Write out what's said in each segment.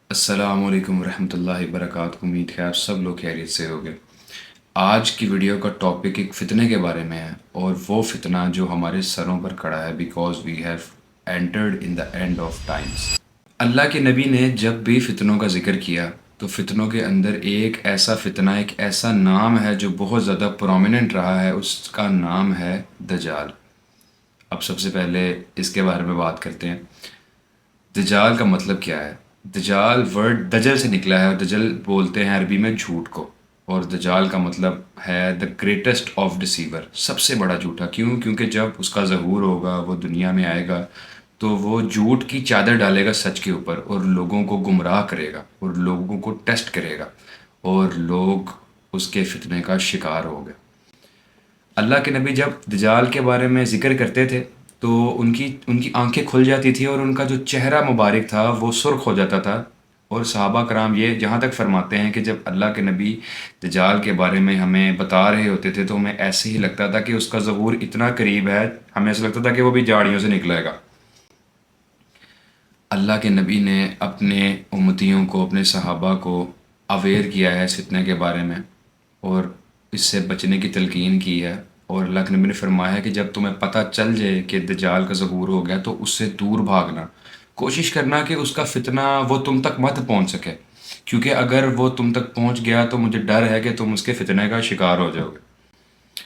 السلام علیکم ورحمۃ اللہ وبرکاتہ۔ امید ہے آپ سب لوگ خیریت سے ہوگے۔ آج کی ویڈیو کا ٹاپک ایک فتنے کے بارے میں ہے، اور وہ فتنہ جو ہمارے سروں پر کھڑا ہے، because we have entered in the end of times. اللہ کے نبی نے جب بھی فتنوں کا ذکر کیا تو فتنوں کے اندر ایک ایسا فتنہ، ایک ایسا نام ہے جو بہت زیادہ پرومیننٹ رہا ہے، اس کا نام ہے دجال۔ اب سب سے پہلے اس کے بارے میں بات کرتے ہیں۔ دجال کا مطلب کیا ہے؟ دجال ورڈ دجل سے نکلا ہے، اور دجل بولتے ہیں عربی میں جھوٹ کو، اور دجال کا مطلب ہے دا گریٹسٹ آف ڈسیور، سب سے بڑا جھوٹا۔ کیونکہ جب اس کا ظہور ہوگا، وہ دنیا میں آئے گا، تو وہ جھوٹ کی چادر ڈالے گا سچ کے اوپر، اور لوگوں کو گمراہ کرے گا، اور لوگوں کو ٹیسٹ کرے گا، اور لوگ اس کے فتنے کا شکار ہو گئے۔ اللہ کے نبی جب دجال کے بارے میں ذکر کرتے تھے تو ان کی آنکھیں کھل جاتی تھی، اور ان کا جو چہرہ مبارک تھا وہ سرخ ہو جاتا تھا۔ اور صحابہ کرام یہ جہاں تک فرماتے ہیں کہ جب اللہ کے نبی دجال کے بارے میں ہمیں بتا رہے ہوتے تھے تو ہمیں ایسے ہی لگتا تھا کہ اس کا ظہور اتنا قریب ہے، ہمیں ایسا لگتا تھا کہ وہ بھی جھاڑیوں سے نکلے گا۔ اللہ کے نبی نے اپنے امتیوں کو، اپنے صحابہ کو اویئر کیا ہے اس فتنے کے بارے میں، اور اس سے بچنے کی تلقین کی ہے۔ اور اللہ کے نبی نے فرمایا ہے کہ جب تمہیں پتہ چل جائے کہ دجال کا ظہور ہو گیا تو اس سے دور بھاگنا، کوشش کرنا کہ اس کا فتنہ وہ تم تک مت پہنچ سکے، کیونکہ اگر وہ تم تک پہنچ گیا تو مجھے ڈر ہے کہ تم اس کے فتنے کا شکار ہو جاؤ گے۔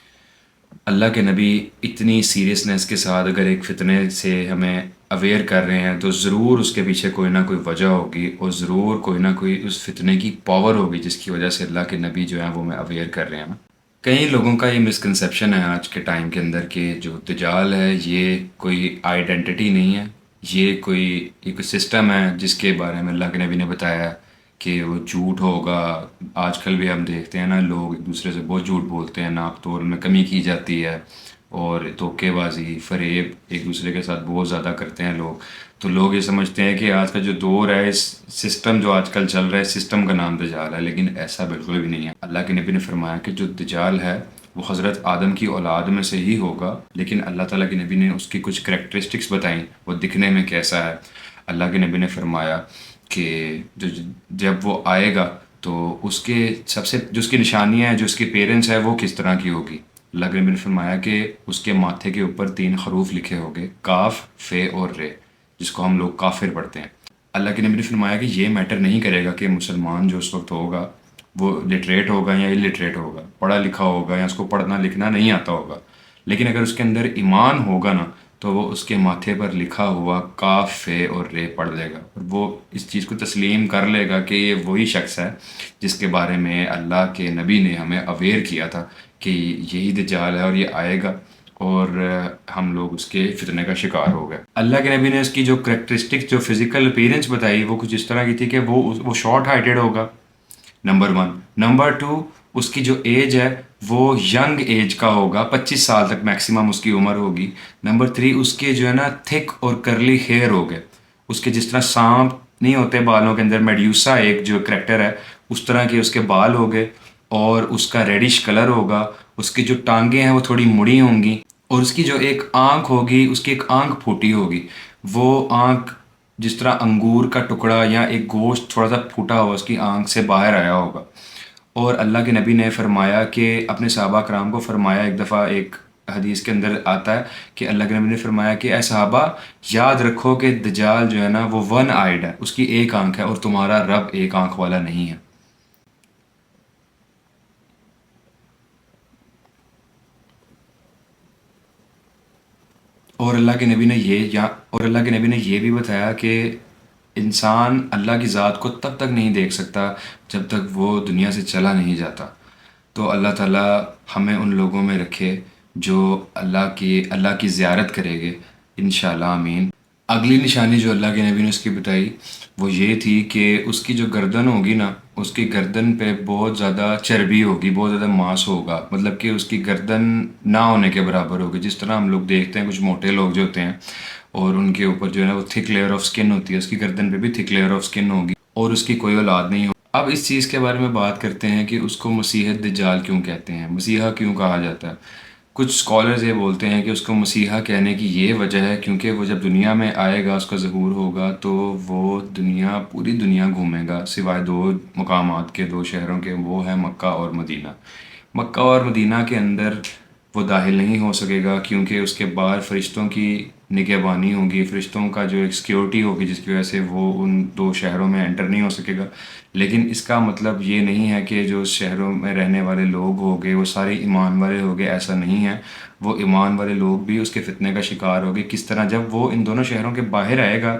اللہ کے نبی اتنی سیریسنس کے ساتھ اگر ایک فتنے سے ہمیں اویئر کر رہے ہیں تو ضرور اس کے پیچھے کوئی نہ کوئی وجہ ہوگی، اور ضرور کوئی نہ کوئی اس فتنے کی پاور ہوگی جس کی وجہ سے اللہ کے نبی جو ہیں وہ ہمیں اویئر کر رہے ہیں۔ کئی لوگوں کا یہ مسکنسیپشن ہے آج کے ٹائم کے اندر کہ جو دجال ہے یہ کوئی آئیڈینٹی نہیں ہے، یہ کوئی ایک سسٹم ہے جس کے بارے میں اللہ کے نبی نے بتایا ہے کہ وہ جھوٹ ہوگا۔ آج کل بھی ہم دیکھتے ہیں نا، لوگ ایک دوسرے سے بہت جھوٹ بولتے ہیں، ناپ تول میں کمی کی جاتی ہے، اور دھوکے بازی، فریب ایک دوسرے کے ساتھ بہت زیادہ کرتے ہیں لوگ۔ تو لوگ یہ سمجھتے ہیں کہ آج کا جو دور ہے، اس سسٹم جو آج کل چل رہا ہے، سسٹم کا نام دجال ہے، لیکن ایسا بالکل بھی نہیں ہے۔ اللہ کے نبی نے فرمایا کہ جو دجال ہے وہ حضرت آدم کی اولاد میں سے ہی ہوگا، لیکن اللہ تعالیٰ کے نبی نے اس کی کچھ کریکٹرسٹکس بتائیں، وہ دکھنے میں کیسا ہے۔ اللہ کے نبی نے فرمایا کہ جب وہ آئے گا تو اس کے سب سے جو اس کی نشانیاں ہیں، جو اس کے پیرنٹس ہیں، وہ کس طرح کی ہوگی۔ اللہ کے نبی نے فرمایا کہ اس کے ماتھے کے اوپر 3 حروف لکھے ہوگے، کاف، فے اور رے، جس کو ہم لوگ کافر پڑھتے ہیں۔ اللہ کے نبی نے فرمایا کہ یہ میٹر نہیں کرے گا کہ مسلمان جو اس وقت ہوگا وہ لٹریٹ ہوگا یا الٹریٹ ہوگا، پڑھا لکھا ہوگا یا اس کو پڑھنا لکھنا نہیں آتا ہوگا، لیکن اگر اس کے اندر ایمان ہوگا نا تو وہ اس کے ماتھے پر لکھا ہوا کاف، فے اور رے پڑھ لے گا، اور وہ اس چیز کو تسلیم کر لے گا کہ یہ وہی شخص ہے جس کے بارے میں اللہ کے نبی نے ہمیں اویئر کیا تھا کہ یہی دجال ہے اور یہ آئے گا، اور ہم لوگ اس کے فتنے کا شکار ہو گئے۔ اللہ کے نبی نے اس کی جو کریکٹرسٹک، جو فزیکل اپیرنس بتائی، وہ کچھ اس طرح کی تھی کہ وہ شارٹ ہائٹڈ ہوگا، نمبر 1۔ نمبر 2، اس کی جو ایج ہے وہ ینگ ایج کا ہوگا، 25 سال تک میکسیمم اس کی عمر ہوگی۔ نمبر 3، اس کے جو ہے نا تھک اور کرلی ہیئر ہو گئے، اس کے جس طرح سانپ نہیں ہوتے بالوں کے اندر، میڈیوسا ایک جو کریکٹر ہے اس طرح کے اس کے بال ہو گئے، اور اس کا ریڈش کلر ہوگا، اس کی جو ٹانگیں ہیں وہ تھوڑی مڑی ہوں گی، اور اس کی جو ایک آنکھ ہوگی، اس کی ایک آنکھ پھوٹی ہوگی، وہ آنکھ جس طرح انگور کا ٹکڑا یا ایک گوشت تھوڑا سا پھوٹا ہوا اس کی آنکھ سے باہر آیا ہوگا۔ اور اللہ کے نبی نے فرمایا کہ اپنے صحابہ کرام کو فرمایا، ایک دفعہ ایک حدیث کے اندر آتا ہے کہ اللہ کے نبی نے فرمایا کہ اے صحابہ، یاد رکھو کہ دجال جو ہے نا وہ 1 آئیڈ ہے، اس کی ایک آنکھ ہے، اور تمہارا رب ایک آنکھ والا نہیں ہے۔ اور اللہ کے نبی نے یہ بھی بتایا کہ انسان اللہ کی ذات کو تب تک نہیں دیکھ سکتا جب تک وہ دنیا سے چلا نہیں جاتا۔ تو اللہ تعالیٰ ہمیں ان لوگوں میں رکھے جو اللہ کی زیارت کرے گے، انشاءاللہ آمین۔ اگلی نشانی جو اللہ کے نبی نے اس کی بتائی وہ یہ تھی کہ اس کی جو گردن ہوگی نا، اس کی گردن پہ بہت زیادہ چربی ہوگی، بہت زیادہ ماس ہوگا، مطلب کہ اس کی گردن نہ ہونے کے برابر ہوگی۔ جس طرح ہم لوگ دیکھتے ہیں کچھ موٹے لوگ جو ہوتے ہیں اور ان کے اوپر جو ہے نا وہ تھک لیئر آف سکن ہوتی ہے، اس کی گردن پہ بھی تھک لیئر آف سکن ہوگی، اور اس کی کوئی اولاد نہیں ہوگی۔ اب اس چیز کے بارے میں بات کرتے ہیں کہ اس کو مسیح دجال کیوں کہتے ہیں، مسیحا کیوں کہا جاتا ہے۔ کچھ اسکالرز یہ بولتے ہیں کہ اس کو مسیحا کہنے کی یہ وجہ ہے کیونکہ وہ جب دنیا میں آئے گا، اس کا ظہور ہوگا، تو وہ پوری دنیا گھومے گا سوائے دو مقامات کے، دو شہروں کے، وہ ہے مکہ اور مدینہ۔ مکہ اور مدینہ کے اندر وہ داخل نہیں ہو سکے گا کیونکہ اس کے بعد فرشتوں کی نگہبانی ہوگی، فرشتوں کا جو ایک سیکیورٹی ہوگی، جس کی وجہ سے وہ ان دو شہروں میں انٹر نہیں ہو سکے گا۔ لیکن اس کا مطلب یہ نہیں ہے کہ جو شہروں میں رہنے والے لوگ ہوگے وہ سارے ایمان والے ہوگے، ایسا نہیں ہے۔ وہ ایمان والے لوگ بھی اس کے فتنے کا شکار ہوگے۔ کس طرح؟ جب وہ ان دونوں شہروں کے باہر آئے گا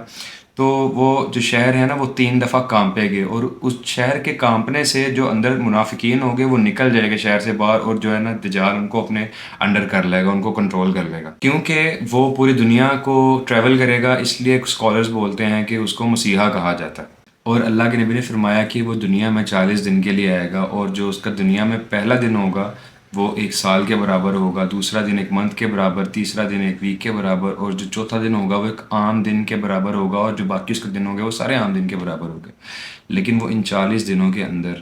تو وہ جو شہر ہے نا وہ 3 دفعہ کانپے گے، اور اس شہر کے کانپنے سے جو اندر منافقین ہوں گے وہ نکل جائے گے شہر سے باہر، اور جو ہے نا دجال ان کو اپنے انڈر کر لے گا، ان کو کنٹرول کر لے گا، کیونکہ وہ پوری دنیا کو ٹریول کرے گا۔ اس لیے اسکالرز بولتے ہیں کہ اس کو مسیحا کہا جاتا ہے۔ اور اللہ کے نبی نے فرمایا کہ وہ دنیا میں 40 دن کے لیے آئے گا، اور جو اس کا دنیا میں پہلا دن ہوگا وہ 1 سال کے برابر ہوگا، دوسرا دن 1 منتھ کے برابر، تیسرا دن 1 ویک کے برابر، اور جو چوتھا دن ہوگا وہ ایک عام دن کے برابر ہوگا، اور جو باقی اس کے دن ہوں گے وہ سارے عام دن کے برابر ہوں گے۔ لیکن وہ ان 40 دنوں کے اندر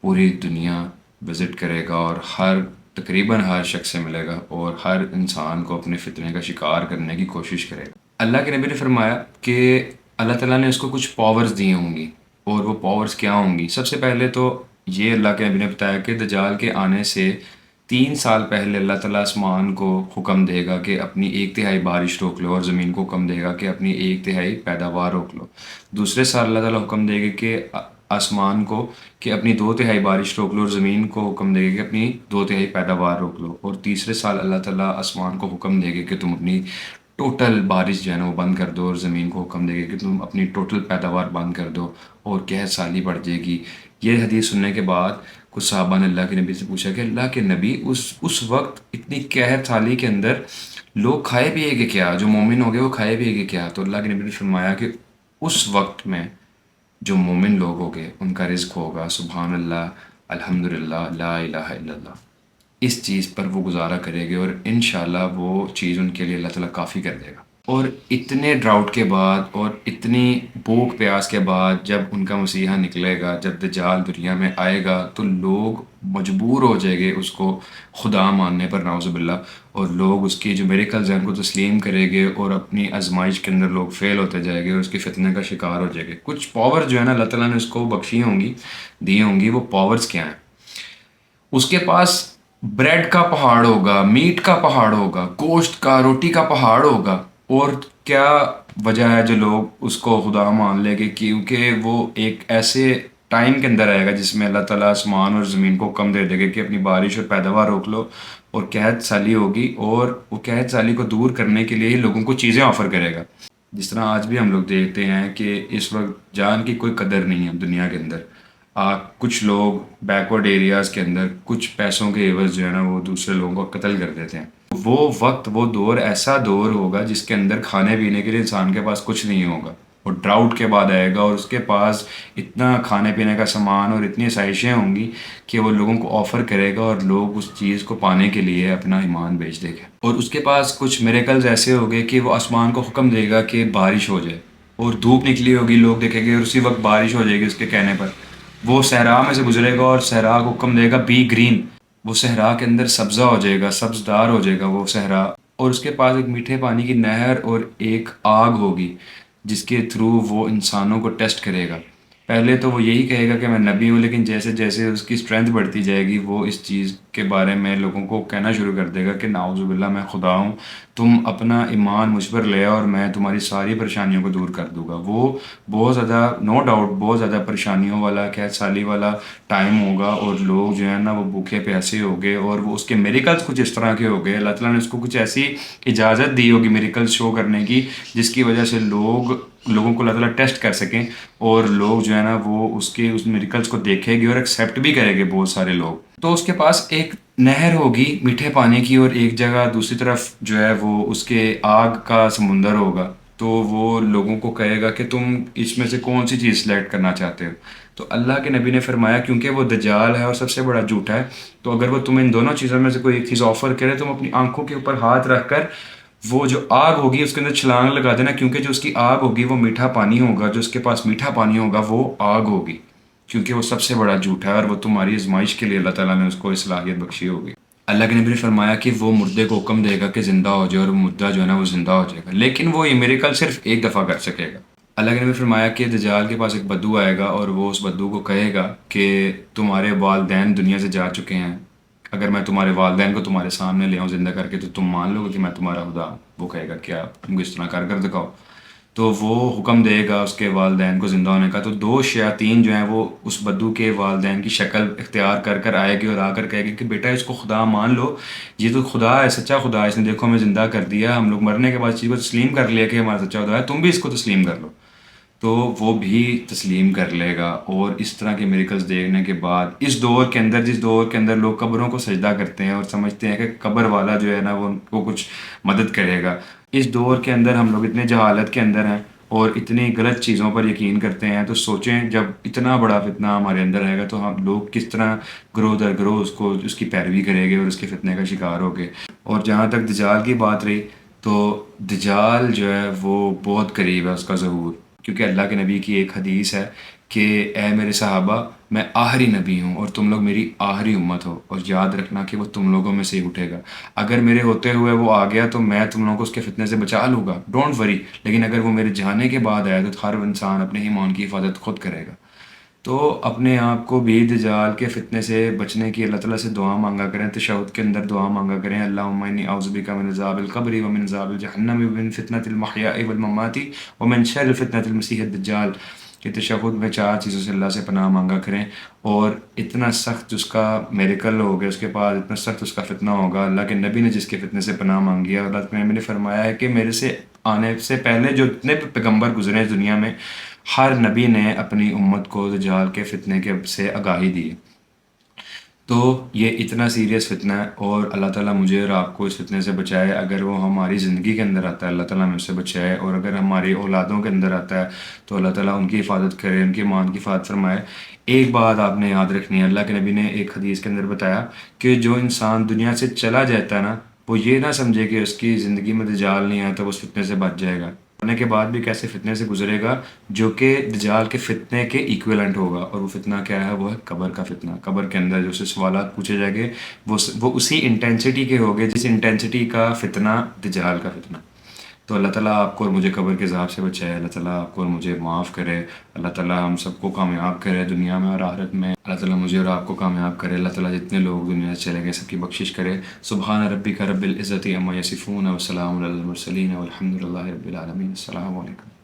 پوری دنیا وزٹ کرے گا، اور تقریباً ہر شخص سے ملے گا، اور ہر انسان کو اپنے فتنے کا شکار کرنے کی کوشش کرے گا۔ اللہ کے نبی نے فرمایا کہ اللہ تعالیٰ نے اس کو کچھ پاورز دی ہوں گی، اور وہ پاورز کیا ہوں گی؟ سب سے پہلے تو یہ اللہ کے نبی نے بتایا کہ دجال کے آنے سے 3 سال پہلے اللہ تعالیٰ آسمان کو حکم دے گا کہ اپنی 1/3 بارش روک لو، اور زمین کو حکم دے گا کہ اپنی 1/3 پیداوار روک لو۔ دوسرے سال اللہ تعالیٰ حکم دے گا کہ آسمان کو کہ اپنی 2/3 بارش روک لو، اور زمین کو حکم دے گا کہ اپنی 2/3 پیداوار روک لو۔ اور تیسرے سال اللہ تعالیٰ آسمان کو حکم دے گا کہ تم اپنی ٹوٹل بارش جو ہے نا وہ بند کر دو، اور زمین کو حکم دے گا کہ تم اپنی ٹوٹل پیداوار بند کر دو، اور قحط سالی پڑ جائے گی۔ یہ حدیث سننے کے بعد کچھ صحابہ نے اللہ کے نبی سے پوچھا کہ اللہ کے نبی، اس وقت اتنی قحط سالی کے اندر لوگ کھائے پیے گے کیا؟ جو مومن ہو گئے وہ کھائے پیے گے کیا؟ تو اللہ کے نبی نے فرمایا کہ اس وقت میں جو مومن لوگ ہو گئے ان کا رزق ہوگا سبحان اللہ، الحمدللہ، لا الہ الا اللہ، اس چیز پر وہ گزارا کرے گے، اور انشاءاللہ وہ چیز ان کے لیے اللہ تعالیٰ کافی کر دے گا۔ اور اتنے ڈراؤٹ کے بعد اور اتنی بھوک پیاس کے بعد جب ان کا مسیحا نکلے گا، جب دجال دنیا میں آئے گا، تو لوگ مجبور ہو جائیں گے اس کو خدا ماننے پر، نعوذ باللہ، اور لوگ اس کی جو میریکلز ہیں ان کو تسلیم کریں گے، اور اپنی آزمائش کے اندر لوگ فیل ہوتے جائیں گے، اور اس کے فتنے کا شکار ہو جائیں گے۔ کچھ پاور جو ہے نا اللہ تعالیٰ نے اس کو بخشی ہوں گی، دی ہوں گی۔ وہ پاورز کیا ہیں؟ اس کے پاس بریڈ کا پہاڑ ہوگا، میٹ کا پہاڑ ہوگا، گوشت کا، روٹی کا پہاڑ ہوگا۔ اور کیا وجہ ہے جو لوگ اس کو خدا مان لیں گے؟ کیونکہ وہ ایک ایسے ٹائم کے اندر آئے گا جس میں اللہ تعالیٰ آسمان اور زمین کو حکم دے دے گا کہ اپنی بارش اور پیداوار روک لو، اور قحط سالی ہوگی، اور وہ قحط سالی کو دور کرنے کے لیے ہی لوگوں کو چیزیں آفر کرے گا۔ جس طرح آج بھی ہم لوگ دیکھتے ہیں کہ اس وقت جان کی کوئی قدر نہیں ہے دنیا کے اندر۔ کچھ لوگ بیکورڈ ایریاز کے اندر کچھ پیسوں کے عوض جو ہے نا وہ دوسرے لوگوں کو قتل کر دیتے ہیں۔ وہ وقت، وہ دور ایسا دور ہوگا جس کے اندر کھانے پینے کے لیے انسان کے پاس کچھ نہیں ہوگا، اور ڈراؤٹ کے بعد آئے گا، اور اس کے پاس اتنا کھانے پینے کا سامان اور اتنی آسائشیں ہوں گی کہ وہ لوگوں کو آفر کرے گا، اور لوگ اس چیز کو پانے کے لیے اپنا ایمان بیچ دیں گے۔ اور اس کے پاس کچھ میریکلز ایسے ہو گئے کہ وہ آسمان کو حکم دے گا کہ بارش ہو جائے، اور دھوپ نکلی ہوگی، لوگ دیکھیں گے، اور اسی وقت بارش ہو جائے گی اس کے کہنے پر۔ وہ صحرا میں سے گزرے گا، اور صحرا کو حکم دے گا بی گرین، وہ صحرا کے اندر سبزہ ہو جائے گا، سبزدار ہو جائے گا وہ صحرا، اور اس کے پاس ایک میٹھے پانی کی نہر اور ایک آگ ہوگی جس کے تھرو وہ انسانوں کو ٹیسٹ کرے گا۔ پہلے تو وہ یہی کہے گا کہ میں نبی ہوں، لیکن جیسے جیسے اس کی اسٹرینتھ بڑھتی جائے گی وہ اس چیز کے بارے میں لوگوں کو کہنا شروع کر دے گا کہ نعوذ باللہ میں خدا ہوں، تم اپنا ایمان مجھ پر لے آؤ اور میں تمہاری ساری پریشانیوں کو دور کر دوں گا۔ وہ بہت زیادہ، نو ڈاؤٹ، بہت زیادہ پریشانیوں والا، قحط سالی والا ٹائم ہوگا، اور لوگ جو ہے نا وہ بھوکے پیاسے ہو گئے، اور وہ اس کے میریکلز کچھ اس طرح کے ہو گئے۔ اللہ تعالیٰ نے اس کو کچھ ایسی اجازت دی ہوگی میریکلز شو کرنے کی جس کی وجہ سے لوگوں کو اللہ تعالیٰ ٹیسٹ کر سکیں، اور لوگ جو ہے نا وہ اس میریکلز کو دیکھیں گے اور ایکسیپٹ بھی کریں گے بہت سارے لوگ۔ تو اس کے پاس ایک نہر ہوگی میٹھے پانی کی، اور ایک جگہ دوسری طرف جو ہے وہ اس کے آگ کا سمندر ہوگا۔ تو وہ لوگوں کو کہے گا کہ تم اس میں سے کون سی چیز سلیکٹ کرنا چاہتے ہو؟ تو اللہ کے نبی نے فرمایا کیونکہ وہ دجال ہے اور سب سے بڑا جھوٹا ہے، تو اگر وہ تمہیں ان دونوں چیزوں میں سے کوئی ایک چیز آفر کرے، تم اپنی آنکھوں کے اوپر ہاتھ رکھ کر وہ جو آگ ہوگی اس کے اندر چھلانگ لگا دینا، کیونکہ جو اس کی آگ ہوگی وہ میٹھا پانی ہوگا، جو اس کے پاس میٹھا پانی ہوگا وہ آگ ہوگی، کیونکہ وہ سب سے بڑا جھوٹا ہے، اور وہ تمہاری آزمائش کے لیے اللہ تعالیٰ نے اس کو صلاحیت بخشی ہوگی۔ اللہ کے نبی نے فرمایا کہ وہ مردے کو حکم دے گا کہ زندہ ہو جائے، اور مردہ جو ہے نا وہ زندہ ہو جائے گا، لیکن وہ یہ میریکل صرف ایک دفعہ کر سکے گا۔ اللہ کے نبی نے فرمایا کہ دجال کے پاس ایک بدو آئے گا، اور وہ اس بدو کو کہے گا کہ تمہارے والدین دنیا سے جا چکے ہیں، اگر میں تمہارے والدین کو تمہارے سامنے لے آؤں زندہ کر کے تو تم مان لو گے کہ میں تمہارا خدا ہوں؟ وہ کہے گا کیا تم کو اس طرح کر دکھاؤ۔ تو وہ حکم دے گا اس کے والدین کو زندہ ہونے کا، تو دو شیاطین جو ہیں وہ اس بدو کے والدین کی شکل اختیار کر کر آئے گی اور آ کر کہے گی کہ بیٹا اس کو خدا مان لو، یہ تو خدا ہے، سچا خدا ہے، اس نے دیکھو ہمیں زندہ کر دیا، ہم لوگ مرنے کے بعد اس چیز کو تسلیم کر لیا کہ ہمارا سچا خدا ہے، تم بھی اس کو تسلیم کر لو۔ تو وہ بھی تسلیم کر لے گا، اور اس طرح کے میریکلز دیکھنے کے بعد اس دور کے اندر، جس دور کے اندر لوگ قبروں کو سجدہ کرتے ہیں اور سمجھتے ہیں کہ قبر والا جو ہے نا وہ ان کو کچھ مدد کرے گا، اس دور کے اندر ہم لوگ اتنے جہالت کے اندر ہیں اور اتنی غلط چیزوں پر یقین کرتے ہیں، تو سوچیں جب اتنا بڑا فتنہ ہمارے اندر رہے گا تو ہم لوگ کس طرح گروہ در گروہ اس کی پیروی کریں گے اور اس کے فتنے کا شکار ہو گے۔ اور جہاں تک دجال کی بات رہی، تو دجال جو ہے وہ بہت قریب ہے اس کا ظہور، کیونکہ اللہ کے نبی کی ایک حدیث ہے کہ اے میرے صحابہ، میں آخری نبی ہوں اور تم لوگ میری آخری امت ہو، اور یاد رکھنا کہ وہ تم لوگوں میں سے ہی اٹھے گا، اگر میرے ہوتے ہوئے وہ آ گیا تو میں تم لوگوں کو اس کے فتنے سے بچا لوں گا، ڈونٹ وری، لیکن اگر وہ میرے جانے کے بعد آیا تو ہر انسان اپنے ایمان کی حفاظت خود کرے گا۔ تو اپنے آپ کو بھی دجال کے فتنے سے بچنے کی اللہ تعالیٰ سے دعا مانگا کریں، تشہد کے اندر دعا مانگا کریں، اللہم انی اعوذ بک من عذاب القبر ومن عذاب جہنم ومن فتنۃ المحیاء والممات ومن شر فتنۃ المسیح الدجال، کہ تشہد میں 4 چیزوں سے اللہ سے پناہ مانگا کریں، اور اتنا سخت جس کا میریکل ہو گیا اس کے بعد، اتنا سخت اس کا فتنہ ہوگا، اللہ کے نبی نے جس کے فتنے سے پناہ مانگی ہے، اللہ کے نبی نے فرمایا ہے کہ میرے سے آنے سے پہلے جو اتنے پیغمبر گزرے اس دنیا میں، ہر نبی نے اپنی امت کو دجال کے فتنے کے سے آگاہی دی۔ تو یہ اتنا سیریس فتنہ ہے، اور اللہ تعالیٰ مجھے اور آپ کو اس فتنے سے بچائے، اگر وہ ہماری زندگی کے اندر آتا ہے اللہ تعالیٰ ہمیں اس سے بچائے، اور اگر ہماری اولادوں کے اندر آتا ہے تو اللہ تعالیٰ ان کی حفاظت کرے، ان کی مان کی حفاظت فرمائے۔ ایک بات آپ نے یاد رکھنی ہے، اللہ کے نبی نے ایک حدیث کے اندر بتایا کہ جو انسان دنیا سے چلا جاتا ہے نا، وہ یہ نہ سمجھے کہ اس کی زندگی میں دجال نہیں آیا تو وہ اس فتنے سے بچ جائے گا، مرنے کے بعد بھی کیسے فتنے سے گزرے گا جو کہ دجال کے فتنے کے ایکویلنٹ ہوگا، اور وہ فتنہ کیا ہے؟ وہ ہے قبر کا فتنہ۔ قبر کے اندر جو سے سوالات پوچھے جائیں گے وہ اسی انٹینسٹی کے ہوگے جس انٹینسٹی کا فتنہ دجال کا فتنہ۔ تو اللہ تعالیٰ آپ کو اور مجھے قبر کے عذاب سے بچائے، اللہ تعالیٰ آپ کو اور مجھے معاف کرے، اللہ تعالیٰ ہم سب کو کامیاب کرے دنیا میں اور آخرت میں، اللہ تعالیٰ مجھے اور آپ کو کامیاب کرے، اللہ تعالیٰ جتنے لوگ دنیا سے چلے گئے سب کی بخشش کرے۔ سبحان ربک رب العزت عما یصفون وسلام علی المرسلین والحمد للہ رب العالمین۔ السلام علیکم۔